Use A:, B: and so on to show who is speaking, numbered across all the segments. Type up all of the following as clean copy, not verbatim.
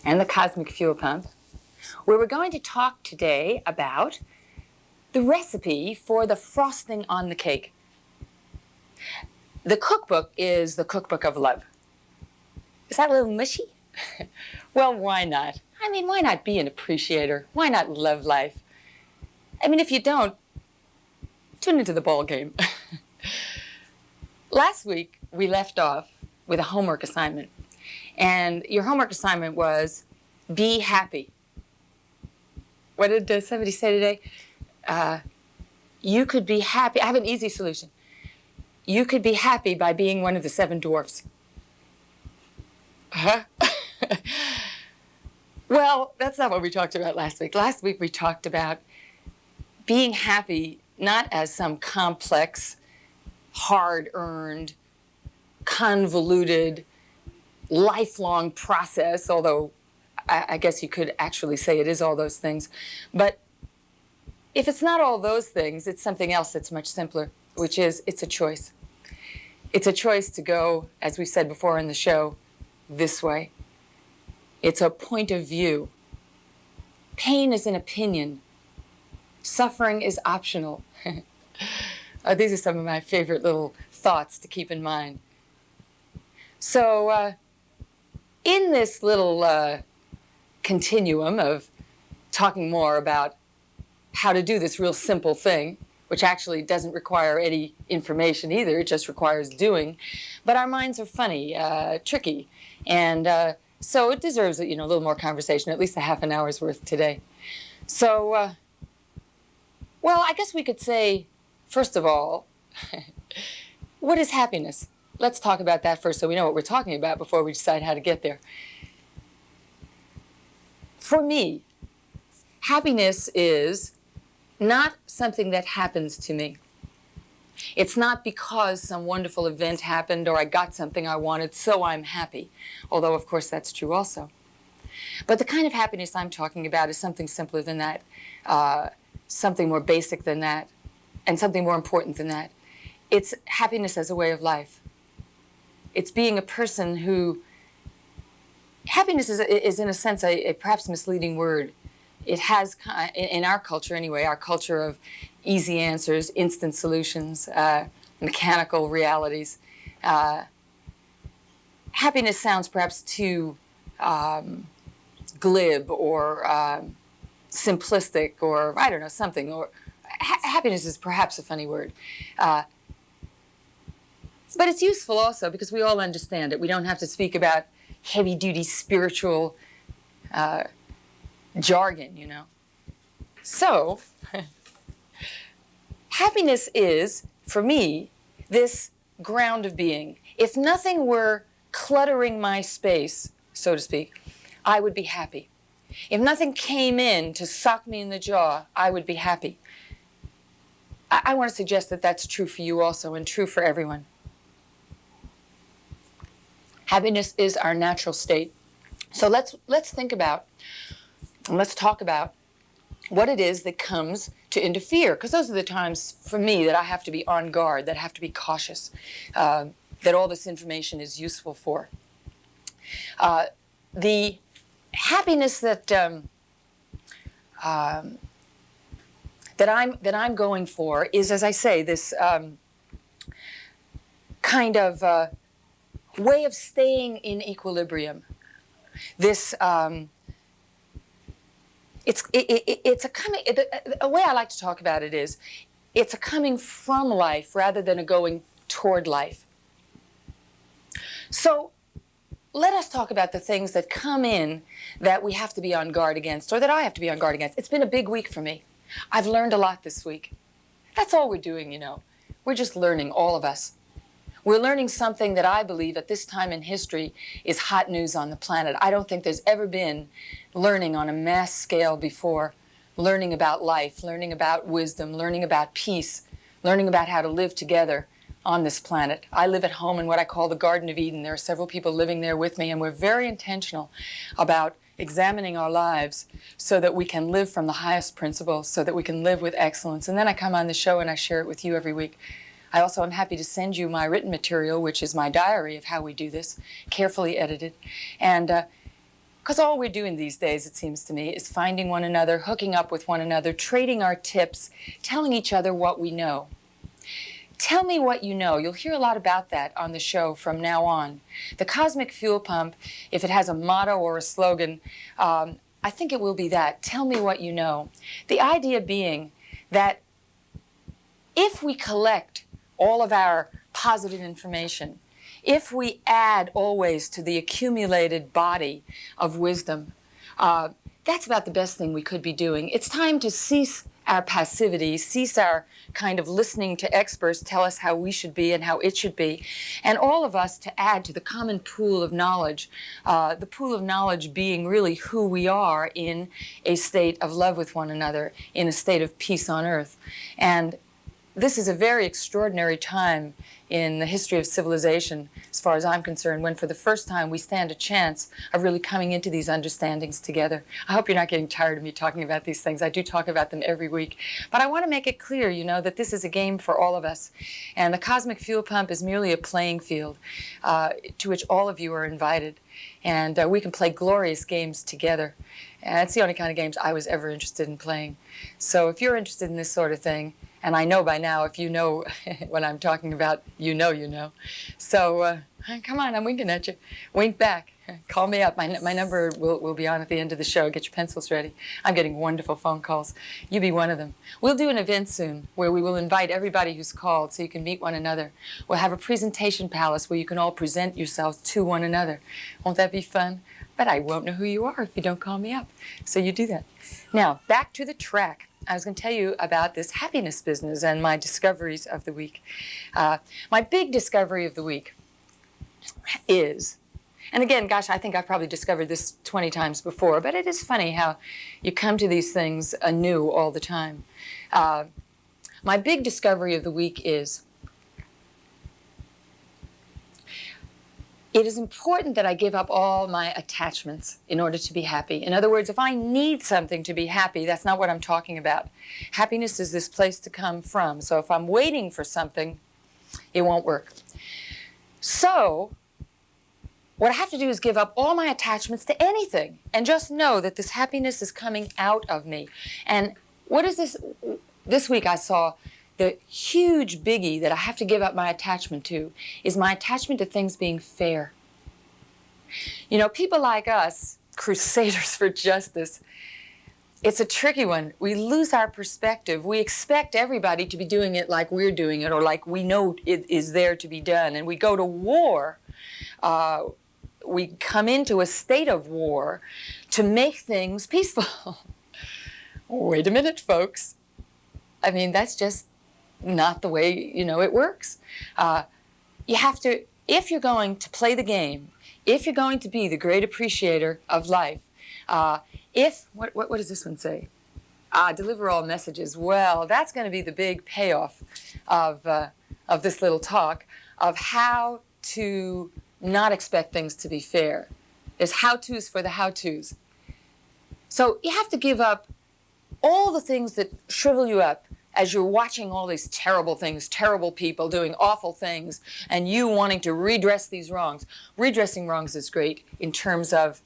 A: and the cosmic fuel pump, where we're going to talk today about the recipe for the frosting on the cake. The cookbook is the cookbook of love. Is that a little mushy? Well, why not? I mean, why not be an appreciator? Why not love life? I mean, if you don't, tune into the ball game. Last week, we left off with a homework assignment. And your homework assignment was, be happy. What did somebody say today? You could be happy. I have an easy solution. You could be happy by being one of the 7 dwarfs. Well, that's not what we talked about last week. Last week we talked about being happy not as some complex, hard-earned, convoluted, lifelong process, although I guess you could actually say it is all those things. But if it's not all those things, it's something else that's much simpler, which is it's a choice. It's a choice to go, as we said before in the show, this way. It's a point of view. Pain is an opinion. Suffering is optional. These are some of my favorite little thoughts to keep in mind. So in this little continuum of talking more about how to do this real simple thing, which actually doesn't require any information either, it just requires doing, but our minds are funny, tricky, and so it deserves a little more conversation, at least a half an hour's worth today. So, well, I guess we could say, first of all, what is happiness? Let's talk about that first so we know what we're talking about before we decide how to get there. For me, happiness is not something that happens to me. It's not because some wonderful event happened or I got something I wanted, so I'm happy. Although, of course, that's true also. But the kind of happiness I'm talking about is something simpler than that, something more basic than that, and something more important than that. It's happiness as a way of life. It's being a person who... Happiness is in a sense, a perhaps misleading word. It has, in our culture anyway, our culture of easy answers, instant solutions, mechanical realities. Happiness sounds perhaps too glib or simplistic or, I don't know, something. Or happiness is perhaps a funny word. But it's useful also because we all understand it. We don't have to speak about heavy-duty spiritual jargon, So, happiness is, for me, this ground of being. If nothing were cluttering my space, so to speak, I would be happy. If nothing came in to sock me in the jaw, I would be happy. I want to suggest that that's true for you also and true for everyone. Happiness is our natural state. So let's think about, and let's talk about what it is that comes to interfere, because those are the times for me that I have to be on guard, that I have to be cautious, that all this information is useful for. The happiness that I'm going for is, as I say, this kind of way of staying in equilibrium. This it's a way I like to talk about it is it's a coming from life rather than a going toward life. So let us talk about the things that come in that we have to be on guard against, or that I have to be on guard against. It's been a big week for me. I've learned a lot this week. That's all we're doing, We're just learning, all of us. We're learning something that I believe at this time in history is hot news on the planet. I don't think there's ever been learning on a mass scale before, learning about life, learning about wisdom, learning about peace, learning about how to live together on this planet. I live at home in what I call the Garden of Eden. There are several people living there with me, and we're very intentional about examining our lives so that we can live from the highest principles, so that we can live with excellence. And then I come on the show and I share it with you every week. I also am happy to send you my written material, which is my diary of how we do this, carefully edited. And Because all we're doing these days, it seems to me, is finding one another, hooking up with one another, trading our tips, telling each other what we know. Tell me what you know. You'll hear a lot about that on the show from now on. The Cosmic Fuel Pump, if it has a motto or a slogan, I think it will be that. Tell me what you know. The idea being that if we collect all of our positive information, if we add always to the accumulated body of wisdom, that's about the best thing we could be doing. It's time to cease our passivity, cease our kind of listening to experts tell us how we should be and how it should be, and all of us to add to the common pool of knowledge, the pool of knowledge being really who we are in a state of love with one another, in a state of peace on earth. And this is a very extraordinary time in the history of civilization, as far as I'm concerned, when for the first time we stand a chance of really coming into these understandings together. I hope you're not getting tired of me talking about these things. I do talk about them every week. But I want to make it clear, you know, that this is a game for all of us. And the Cosmic Fuel Pump is merely a playing field to which all of you are invited. And we can play glorious games together. And it's the only kind of games I was ever interested in playing. So if you're interested in this sort of thing, and I know by now, if you know what I'm talking about, you know you know. So come on, I'm winking at you. Wink back. Call me up. My number will be on at the end of the show. Get your pencils ready. I'm getting wonderful phone calls. You be one of them. We'll do an event soon where we will invite everybody who's called so you can meet one another. We'll have a presentation palace where you can all present yourselves to one another. Won't that be fun? But I won't know who you are if you don't call me up. So you do that. Now, back to the track. I was going to tell you about this happiness business and my discoveries of the week. My big discovery of the week is, and again, gosh, I think I've probably discovered this 20 times before, but it is funny how you come to these things anew all the time. My big discovery of the week is, it is important that I give up all my attachments in order to be happy. In other words, if I need something to be happy, that's not what I'm talking about. Happiness is this place to come from. So if I'm waiting for something, it won't work. So what I have to do is give up all my attachments to anything and just know that this happiness is coming out of me. And what is this? This week I saw the huge biggie that I have to give up my attachment to is my attachment to things being fair. You know, people like us, crusaders for justice, it's a tricky one. We lose our perspective. We expect everybody to be doing it like we're doing it or like we know it is there to be done. And we go to war. We come into a state of war to make things peaceful. Wait a minute, folks. I mean, that's just not the way, you know, it works. You have to, if you're going to play the game, if you're going to be the great appreciator of life, what does this one say? Deliver all messages. Well, that's going to be the big payoff of this little talk of how to not expect things to be fair. There's how-tos for the how-tos. So you have to give up all the things that shrivel you up as you're watching all these terrible things, terrible people doing awful things, and you wanting to redress these wrongs. Redressing wrongs is great in terms of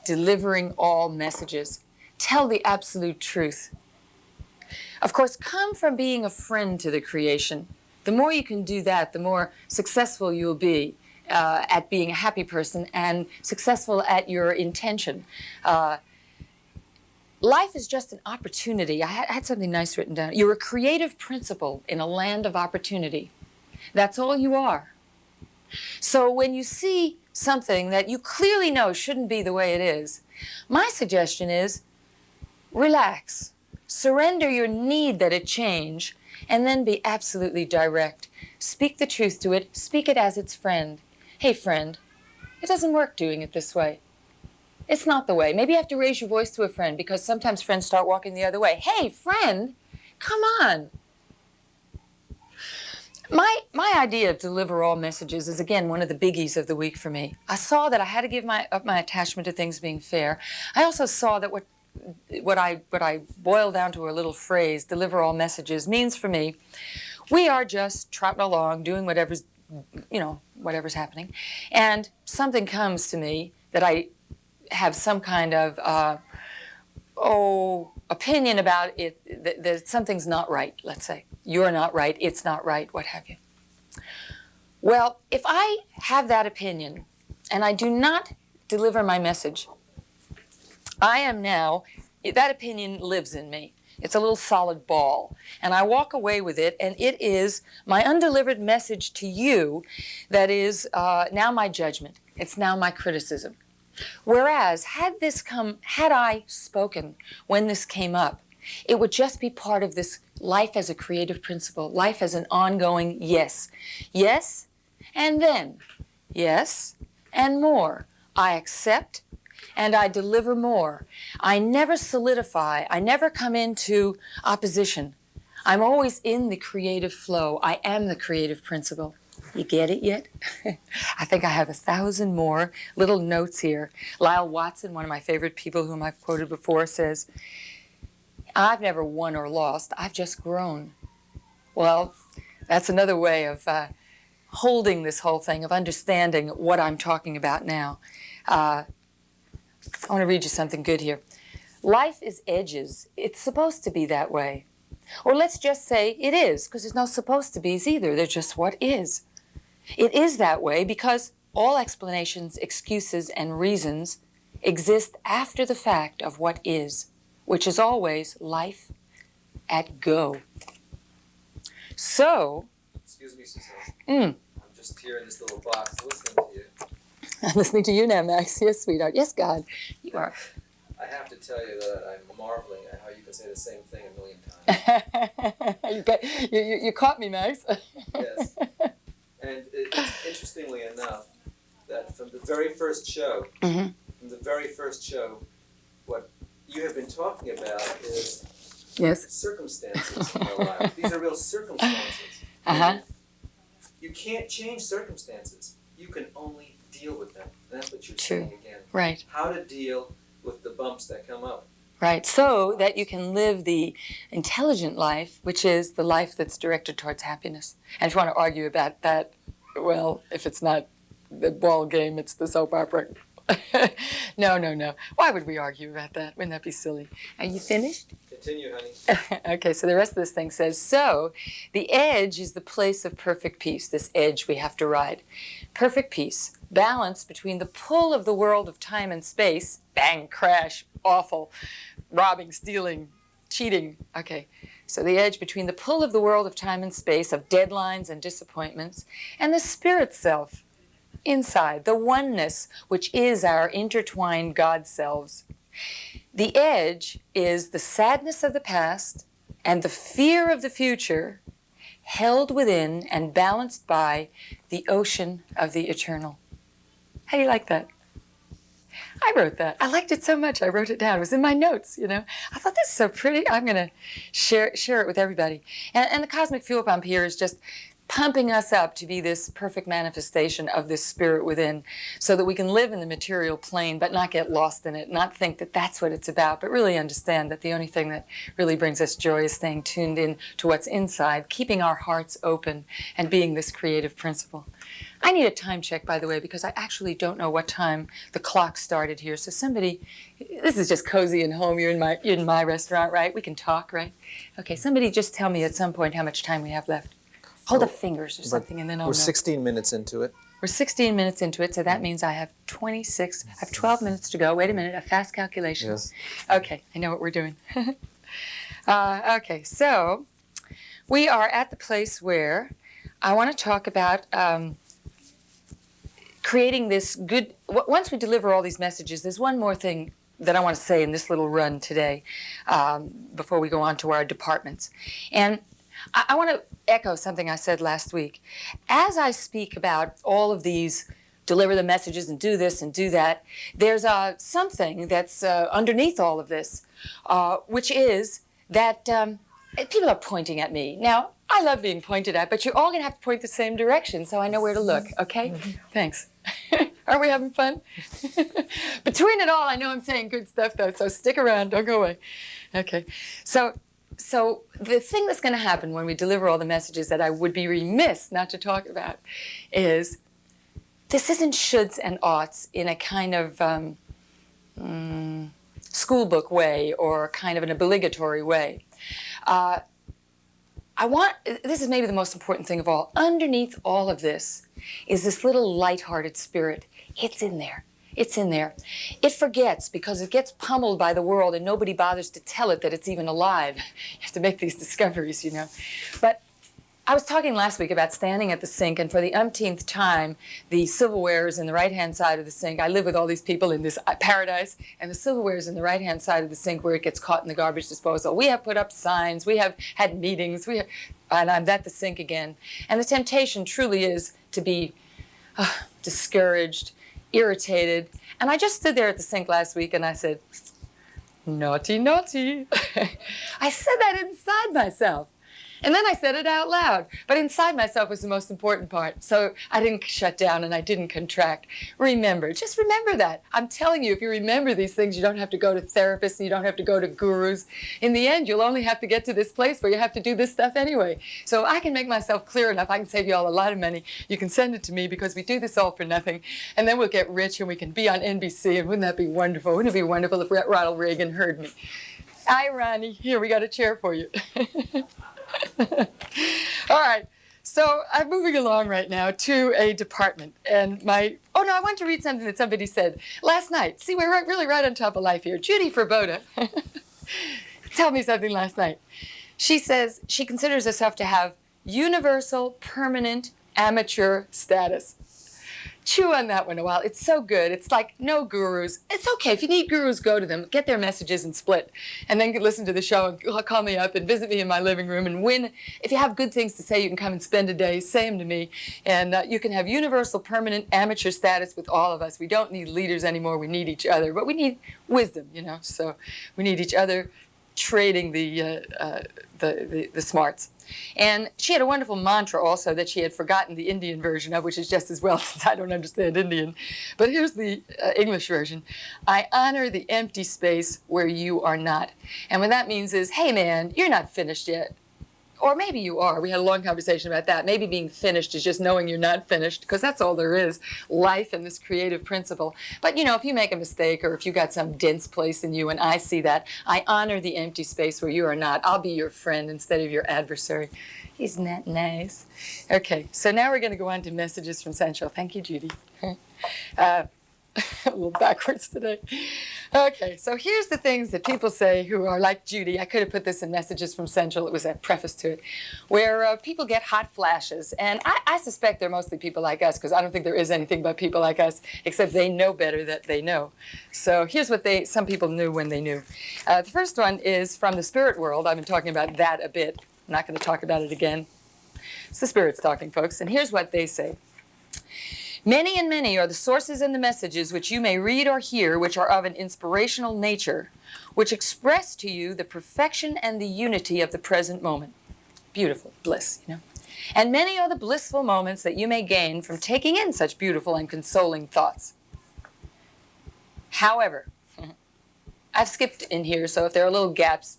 A: delivering all messages. Tell the absolute truth. Of course, come from being a friend to the creation. The more you can do that, the more successful you'll be at being a happy person and successful at your intention. Life is just an opportunity. I had something nice written down. You're a creative principle in a land of opportunity. That's all you are. So when you see something that you clearly know shouldn't be the way it is, my suggestion is relax. Surrender your need that it change, and then be absolutely direct. Speak the truth to it. Speak it as its friend. Hey, friend, it doesn't work doing it this way. It's not the way. Maybe you have to raise your voice to a friend because sometimes friends start walking the other way. Hey, friend, come on. My idea of deliver all messages is, again, one of the biggies of the week for me. I saw that I had to give up my attachment to things being fair. I also saw that what I boil down to a little phrase, deliver all messages, means for me, we are just trotting along, doing whatever's happening. And something comes to me that have some kind of opinion about it, that something's not right, let's say. You're not right, it's not right, what have you. Well, if I have that opinion and I do not deliver my message, I am now, that opinion lives in me. It's a little solid ball. And I walk away with it, and it is my undelivered message to you that is now my judgment. It's now my criticism. Whereas, had I spoken when this came up, it would just be part of this life as a creative principle, life as an ongoing yes. Yes, and then. Yes, and more. I accept, and I deliver more. I never solidify. I never come into opposition. I'm always in the creative flow. I am the creative principle. You get it yet? I think I have 1,000 more little notes here. Lyle Watson, one of my favorite people whom I've quoted before, says, I've never won or lost. I've just grown. Well, that's another way of holding this whole thing, of understanding what I'm talking about now. I want to read you something good here. Life is edges. It's supposed to be that way. Or let's just say it is, because there's no supposed to be's either. There's just what is. It is that way because all explanations, excuses, and reasons exist after the fact of what is, which is always life at go. So...
B: Excuse me, Suzanne. I'm just here in this little box listening to you.
A: I'm listening to you now, Max. Yes, sweetheart. Yes, God. You are.
B: I have to tell you that I'm marveling at how you can say the same thing a million times.
A: You caught me, Max.
B: Yes. And it's interestingly enough that from the very first show, what you have been talking about is circumstances in our life. These are real circumstances. You can't change circumstances. You can only deal with them. And that's what you're saying again.
A: Right.
B: How to deal with the bumps that come up.
A: Right, so that you can live the intelligent life, which is the life that's directed towards happiness. And if you want to argue about that, well, if it's not the ball game, it's the soap opera. No. Why would we argue about that? Wouldn't that be silly? Are you finished?
B: Continue, honey.
A: Okay, so the rest of this thing says, so the edge is the place of perfect peace, this edge we have to ride. Perfect peace, balance between the pull of the world of time and space, bang, crash, awful, robbing, stealing, cheating. Okay, so the edge between the pull of the world of time and space, of deadlines and disappointments, and the spirit self inside, the oneness which is our intertwined God selves. The edge is the sadness of the past and the fear of the future held within and balanced by the ocean of the eternal. How do you like that? I wrote that. I liked it so much I wrote it down. It was in my notes, you know. I thought this is so pretty. I'm going to share it with everybody. And the cosmic fuel pump here is just pumping us up to be this perfect manifestation of this spirit within so that we can live in the material plane but not get lost in it, not think that that's what it's about, but really understand that the only thing that really brings us joy is staying tuned in to what's inside, keeping our hearts open and being this creative principle. I need a time check, by the way, because I actually don't know what time the clock started here. So somebody, this is just cozy and home. You're in my restaurant, right? We can talk, right? Okay, somebody just tell me at some point how much time we have left. Hold up fingers or something, and then I'll know.
B: We're 16 minutes into it.
A: We're 16 minutes into it, so that means I have 12 minutes to go. Wait a minute, a fast calculation.
B: Yes.
A: Okay, I know what we're doing. Okay, so we are at the place where I want to talk about creating this good, once we deliver all these messages, there's one more thing that I want to say in this little run today before we go on to our departments. And I want to echo something I said last week. As I speak about all of these, deliver the messages and do this and do that, there's something that's underneath all of this, which is that people are pointing at me. Now, I love being pointed at, but you're all going to have to point the same direction so I know where to look, okay? Thanks. Are we having fun? Between it all, I know I'm saying good stuff, though, so stick around. Don't go away. Okay. So the thing that's going to happen when we deliver all the messages that I would be remiss not to talk about is this isn't shoulds and oughts in a kind of school book way or kind of an obligatory way. This is maybe the most important thing of all. Underneath all of this is this little lighthearted spirit. It's in there. It's in there. It forgets because it gets pummeled by the world and nobody bothers to tell it that it's even alive. You have to make these discoveries, you know. But I was talking last week about standing at the sink, and for the umpteenth time, the silverware is in the right-hand side of the sink. I live with all these people in this paradise, and the silverware is in the right-hand side of the sink where it gets caught in the garbage disposal. We have put up signs. We have had meetings. And I'm at the sink again. And the temptation truly is to be discouraged, irritated. And I just stood there at the sink last week, and I said, naughty, naughty. I said that inside myself. And then I said it out loud. But inside myself was the most important part. So I didn't shut down and I didn't contract. Remember, just remember that. I'm telling you, if you remember these things, you don't have to go to therapists, you don't have to go to gurus. In the end, you'll only have to get to this place where you have to do this stuff anyway. So I can make myself clear enough. I can save you all a lot of money. You can send it to me because we do this all for nothing. And then we'll get rich and we can be on NBC. And wouldn't that be wonderful? Wouldn't it be wonderful if Ronald Reagan heard me? Hi, Ronnie. Here, we got a chair for you. All right, so I'm moving along right now to a department, and I want to read something that somebody said last night. See, we're really right on top of life here. Judy Verboda told me something last night. She says she considers herself to have universal, permanent, amateur status. Chew on that one a while. It's so good. It's like no gurus. It's okay. If you need gurus, go to them. Get their messages and split. And then listen to the show and call me up and visit me in my living room and win. If you have good things to say, you can come and spend a day. Say them to me. And you can have universal, permanent, amateur status with all of us. We don't need leaders anymore. We need each other. But we need wisdom, you know. So we need each other trading the smarts. And she had a wonderful mantra also that she had forgotten the Indian version of, which is just as well since I don't understand Indian. But here's the English version. I honor the empty space where you are not. And what that means is, hey man, you're not finished yet. Or maybe you are. We had a long conversation about that. Maybe being finished is just knowing you're not finished, because that's all there is, life and this creative principle. But, you know, if you make a mistake or if you got some dense place in you and I see that, I honor the empty space where you are not. I'll be your friend instead of your adversary. Isn't that nice? Okay, so now we're going to go on to messages from Central. Thank you, Judy. A little backwards today. Okay, so here's the things that people say who are like Judy. I could have put this in Messages from Central. It was a preface to it, where people get hot flashes. And I suspect they're mostly people like us, because I don't think there is anything but people like us, except they know better that they know. So here's what some people knew when they knew. The first one is from the spirit world. I've been talking about that a bit. I'm not going to talk about it again. It's the spirits talking, folks. And here's what they say. Many and many are the sources and the messages which you may read or hear which are of an inspirational nature, which express to you the perfection and the unity of the present moment. Beautiful bliss, you know. And many are the blissful moments that you may gain from taking in such beautiful and consoling thoughts. However, I've skipped in here, so if there are little gaps,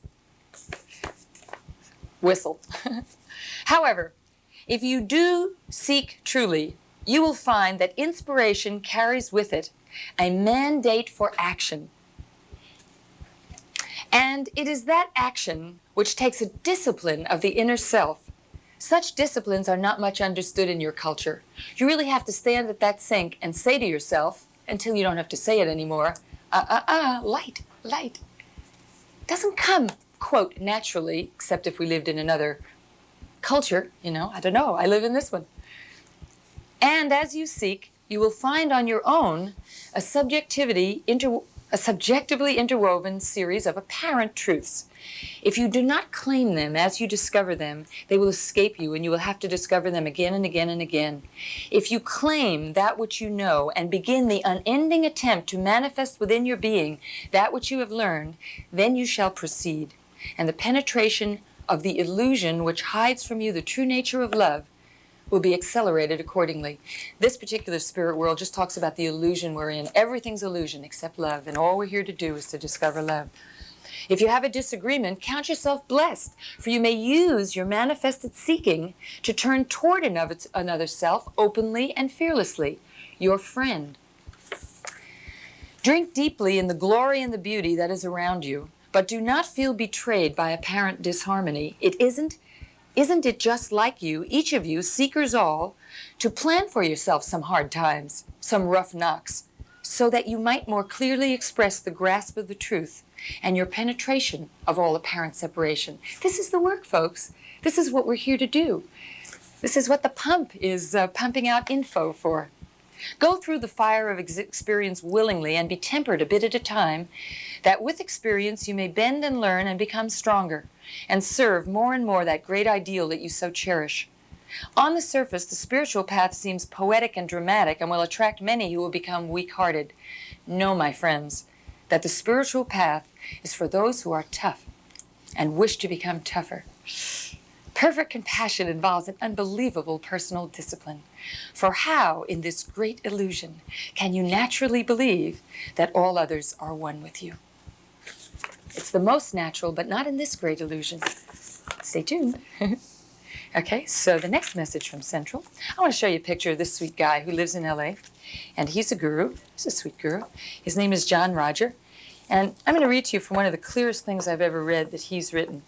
A: whistle. However, if you do seek truly, you will find that inspiration carries with it a mandate for action. And it is that action which takes a discipline of the inner self. Such disciplines are not much understood in your culture. You really have to stand at that sink and say to yourself, until you don't have to say it anymore, light, light. Doesn't come, quote, naturally, except if we lived in another culture, you know, I don't know, I live in this one. And as you seek, you will find on your own a subjectively interwoven series of apparent truths. If you do not claim them as you discover them, they will escape you and you will have to discover them again and again and again. If you claim that which you know and begin the unending attempt to manifest within your being that which you have learned, then you shall proceed. And the penetration of the illusion which hides from you the true nature of love will be accelerated accordingly. This particular spirit world just talks about the illusion we're in. Everything's illusion except love, and all we're here to do is to discover love. If you have a disagreement, count yourself blessed, for you may use your manifested seeking to turn toward another self openly and fearlessly, your friend. Drink deeply in the glory and the beauty that is around you, but do not feel betrayed by apparent disharmony. Isn't it just like you, each of you, seekers all, to plan for yourself some hard times, some rough knocks, so that you might more clearly express the grasp of the truth and your penetration of all apparent separation? This is the work, folks. This is what we're here to do. This is what the pump is pumping out info for. Go through the fire of experience willingly and be tempered a bit at a time, that with experience you may bend and learn and become stronger, and serve more and more that great ideal that you so cherish. On the surface, the spiritual path seems poetic and dramatic and will attract many who will become weak-hearted. Know, my friends, that the spiritual path is for those who are tough and wish to become tougher. Perfect compassion involves an unbelievable personal discipline. For how, in this great illusion, can you naturally believe that all others are one with you? It's the most natural, but not in this great illusion. Stay tuned. Okay, so the next message from Central. I want to show you a picture of this sweet guy who lives in LA, and he's a guru. He's a sweet guru. His name is John Roger, and I'm going to read to you from one of the clearest things I've ever read that he's written.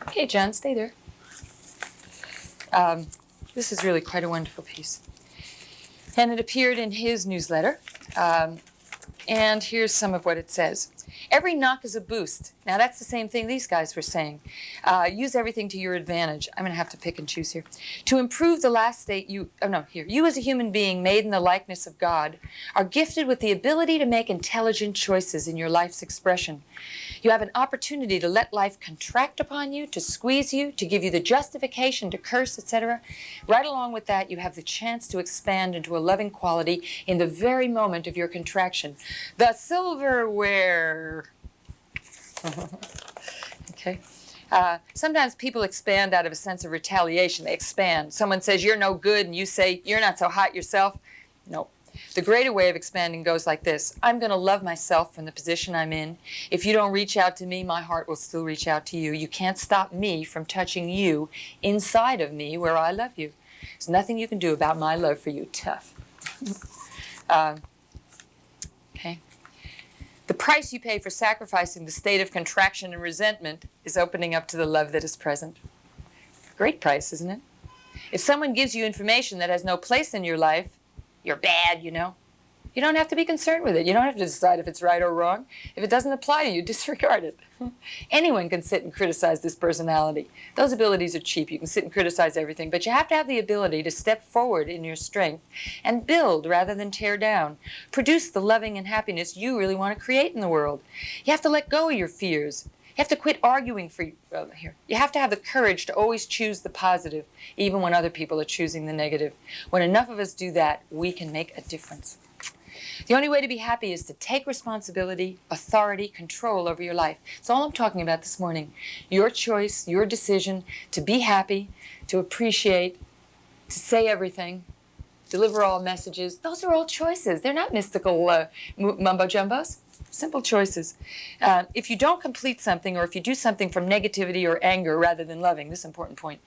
A: Okay, John, stay there. This is really quite a wonderful piece. And it appeared in his newsletter. And here's some of what it says. Every knock is a boost. Now, that's the same thing these guys were saying. Use everything to your advantage. I'm going to have to pick and choose here. To improve the last state, you as a human being made in the likeness of God are gifted with the ability to make intelligent choices in your life's expression. You have an opportunity to let life contract upon you, to squeeze you, to give you the justification to curse, etc. Right along with that, you have the chance to expand into a loving quality in the very moment of your contraction. The silverware. Okay. Sometimes people expand out of a sense of retaliation. They expand. Someone says, you're no good, and you say, you're not so hot yourself. No. The greater way of expanding goes like this. I'm going to love myself from the position I'm in. If you don't reach out to me, my heart will still reach out to you. You can't stop me from touching you inside of me where I love you. There's nothing you can do about my love for you. Tough. Okay. The price you pay for sacrificing the state of contraction and resentment is opening up to the love that is present. Great price, isn't it? If someone gives you information that has no place in your life, you're bad, you know. You don't have to be concerned with it. You don't have to decide if it's right or wrong. If it doesn't apply to you, disregard it. Anyone can sit and criticize this personality. Those abilities are cheap. You can sit and criticize everything, but you have to have the ability to step forward in your strength and build rather than tear down. Produce the loving and happiness you really want to create in the world. You have to let go of your fears. You have to quit arguing for here. You have to have the courage to always choose the positive, even when other people are choosing the negative. When enough of us do that, we can make a difference. The only way to be happy is to take responsibility, authority, control over your life. That's all I'm talking about this morning. Your choice, your decision to be happy, to appreciate, to say everything, deliver all messages. Those are all choices. They're not mystical mumbo-jumbos. Simple choices. If you don't complete something, or if you do something from negativity or anger rather than loving, this is an important point,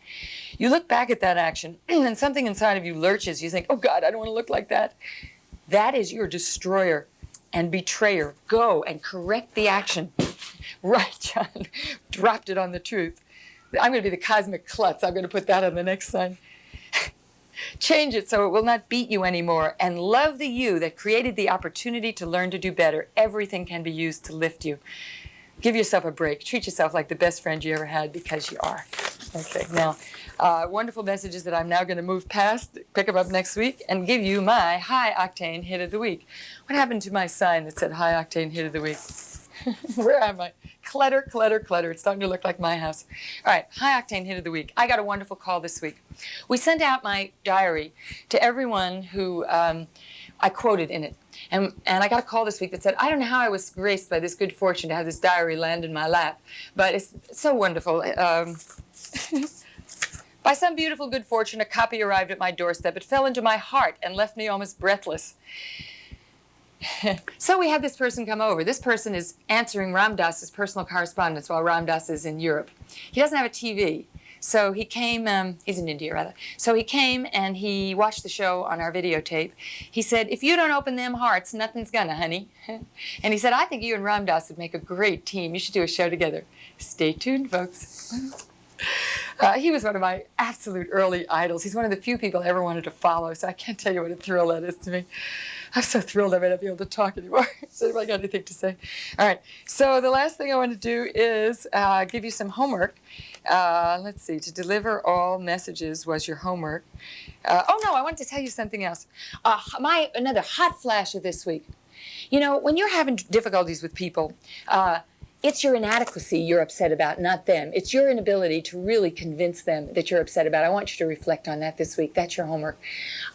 A: you look back at that action and something inside of you lurches. You think, oh God, I don't want to look like that. That is your destroyer and betrayer. Go and correct the action. Right, John. Dropped it on the truth. I'm going to be the cosmic klutz. I'm going to put that on the next sign. Change it so it will not beat you anymore, and love the you that created the opportunity to learn to do better. Everything can be used to lift you. Give yourself a break. Treat yourself like the best friend you ever had, because you are. Okay, now, wonderful messages that I'm now going to move past, pick them up next week, and give you my high-octane hit of the week. What happened to my sign that said high-octane hit of the week? Where am I? Clutter, clutter, clutter. It's starting to look like my house. All right, high-octane hit of the week. I got a wonderful call this week. We sent out my diary to everyone who I quoted in it. And I got a call this week that said, I don't know how I was graced by this good fortune to have this diary land in my lap, but it's so wonderful. By some beautiful good fortune, a copy arrived at my doorstep. It fell into my heart and left me almost breathless. So we had this person come over. This person is answering Ram Dass's personal correspondence while Ram Dass is in Europe. He doesn't have a TV, So he came, he's in India rather. So he came and he watched the show on our videotape. He said, if you don't open them hearts, nothing's gonna, honey. And he said, I think you and Ram Dass would make a great team. You should do a show together. Stay tuned, folks. He was one of my absolute early idols. He's one of the few people I ever wanted to follow, so I can't tell you what a thrill that is to me. I'm so thrilled I may not be able to talk anymore. Has anybody got anything to say? All right, so the last thing I want to do is give you some homework. Let's see, to deliver all messages was your homework. Oh no, I wanted to tell you something else. Another hot flash of this week. You know, when you're having difficulties with people, it's your inadequacy you're upset about, not them. It's your inability to really convince them that you're upset about. I want you to reflect on that this week. That's your homework.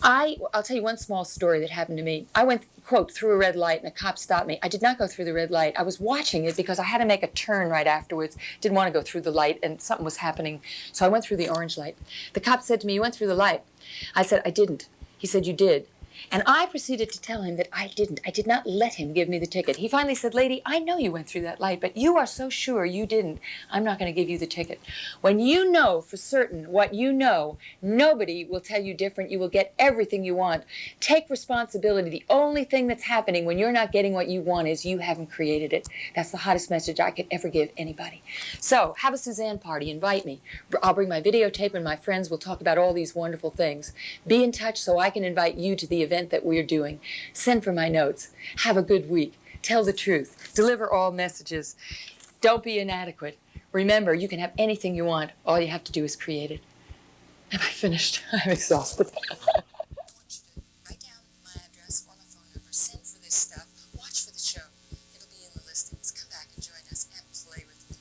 A: I'll tell you one small story that happened to me. I went, quote, through a red light and a cop stopped me. I did not go through the red light. I was watching it because I had to make a turn right afterwards. Didn't want to go through the light and something was happening. So I went through the orange light. The cop said to me, you went through the light. I said, I didn't. He said, you did. And I proceeded to tell him that I didn't. I did not let him give me the ticket. He finally said, lady, I know you went through that light, but you are so sure you didn't. I'm not going to give you the ticket. When you know for certain what you know, nobody will tell you different. You will get everything you want. Take responsibility. The only thing that's happening when you're not getting what you want is you haven't created it. That's the hottest message I could ever give anybody. So have a Suzanne party. Invite me. I'll bring my videotape and my friends will talk about all these wonderful things. Be in touch so I can invite you to the event that we're doing. Send for my notes. Have a good week. Tell the truth. Deliver all messages. Don't be inadequate. Remember, you can have anything you want. All you have to do is create it. Am I finished? I'm exhausted. I want you to write down my address or my phone number. Send for this stuff. Watch for the show. It'll be in the listings. Come back and join us and play with me.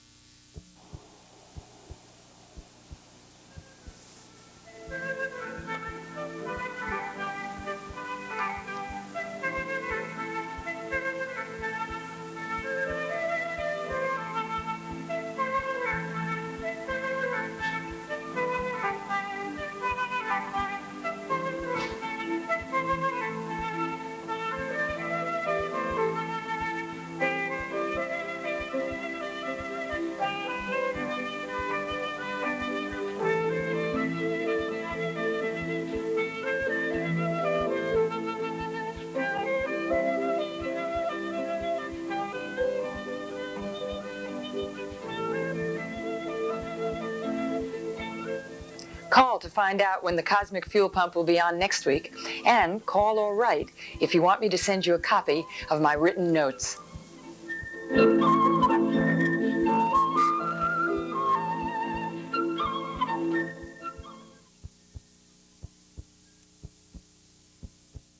A: Call to find out when the Cosmic Fuel Pump will be on next week, and call or write if you want me to send you a copy of my written notes.